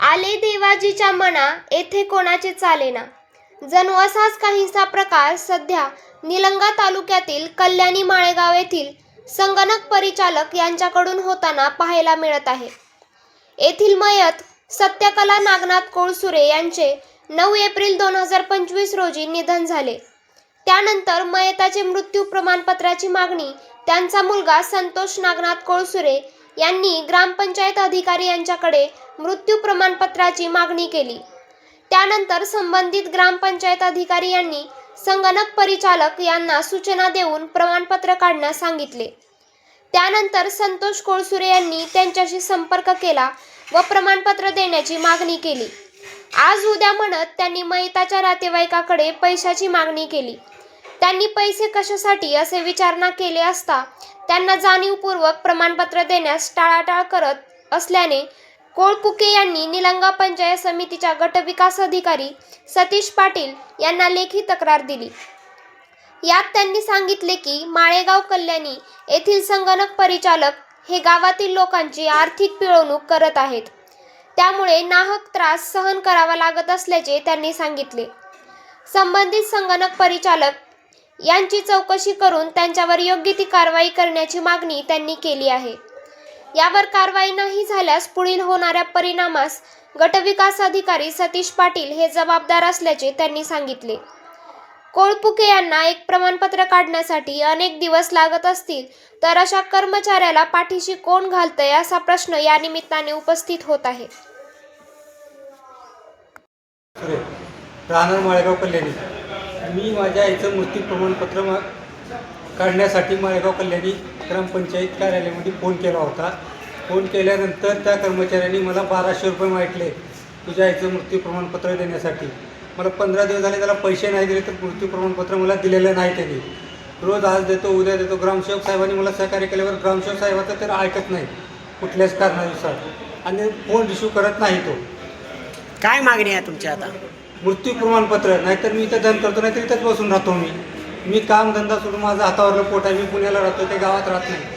आले देवाजीच्या मना येथे कोणाचे चालेना। जणू असाच काहीसा प्रकार सध्या निलंगा तालुक्यातील कल्याणी माळेगाव येथील संगणक परिचालक यांच्याकडून होताना पाहायला मिळत आहे। येथील मयत सत्यकला नागनाथ कोळसुरे यांचे 9 एप्रिल 2025 रोजी निधन झाले। त्यानंतर मयताचे मृत्यू प्रमाणपत्राची मागणी त्यांचा मुलगा संतोष नागनाथ कोळसुरे यांनी ग्रामपंचायत अधिकारी यांच्याकडे मृत्यू प्रमाणपत्राची मागणी केली। त्यानंतर संबंधित ग्रामपंचायत अधिकारी यांनी संगणक परिचालक यांना सूचना देऊन प्रमाणपत्र काढण्यास सांगितले। त्यानंतर संतोष कोळसुरे यांनी त्यांच्याशी संपर्क केला व प्रमाणपत्र देण्याची मागणी केली। आज उद्या म्हणत त्यांनी मयताच्या नातेवाईकाकडे पैशाची मागणी केली। त्यांनी पैसे कशासाठी असे विचारणा केले असता त्यांना जाणीवपूर्वक प्रमाणपत्र देण्यास टाळाटाळ करत असल्याने कोळपुके यांनी निलंगा पंचायत समितीच्या गटविकास अधिकारी सतीश पाटील यांना लेखी तक्रार दिली। यात त्यांनी सांगितले की माळेगाव कल्याणी येथील संगणक परिचालक हे गावातील लोकांची आर्थिक पिळवणूक करत आहेत, त्यामुळे नाहक त्रास सहन करावा लागत असल्याचे त्यांनी सांगितले। संबंधित संगणक परिचालक यांची चौकशी करून त्यांच्यावर योग्य ती कारवाई करण्याची मागणी त्यांनी केली आहे। यावर कारवाई नाही झाल्यास पुढील होणाऱ्या परिणामास गटविकास अधिकारी सतीश पाटील हे जबाबदार असल्याचे त्यांनी सांगितले। कोळपुके यांना एक प्रमाणपत्र काढण्यासाठी अनेक दिवस लागत असतील तर अशा कर्मचाऱ्याला पाठीशी कोण घालतंय असा प्रश्न या निमित्ताने उपस्थित होत आहे। राहणार माळेगाव कल्याणी। मी माझ्या आईचं मृत्यू प्रमाणपत्र काढण्यासाठी माळेगाव कल्याणी ग्रामपंचायत कार्यालयामध्ये फोन केला होता। फोन केल्यानंतर त्या कर्मचाऱ्यांनी मला 1200 रुपये मागितले तुझ्या आईचं मृत्यू प्रमाणपत्र देण्यासाठी। मला 15 दिवस झाले, त्याला पैसे नाही दिले तर मृत्यू प्रमाणपत्र मला दिलेलं नाही। त्यांनी रोज आज देतो उद्या देतो। ग्रामसेवक साहेबांनी मला सहकार्य केल्यावर ग्रामसेवक साहेबाचं तर ऐकत नाही कुठल्याच कारणानुसार आणि फोन रिसिव्ह करत नाही। तो काय मागणी आहे तुमची आता? मृत्यू प्रमाणपत्र, नाहीतर मी इथं धन करतो, नाहीतर इथंच बसून राहतो। मी काम धंदा सोडून माझं हातावरलं पोट आहे। मी पुण्याला राहतो, ते गावात राहत नाही।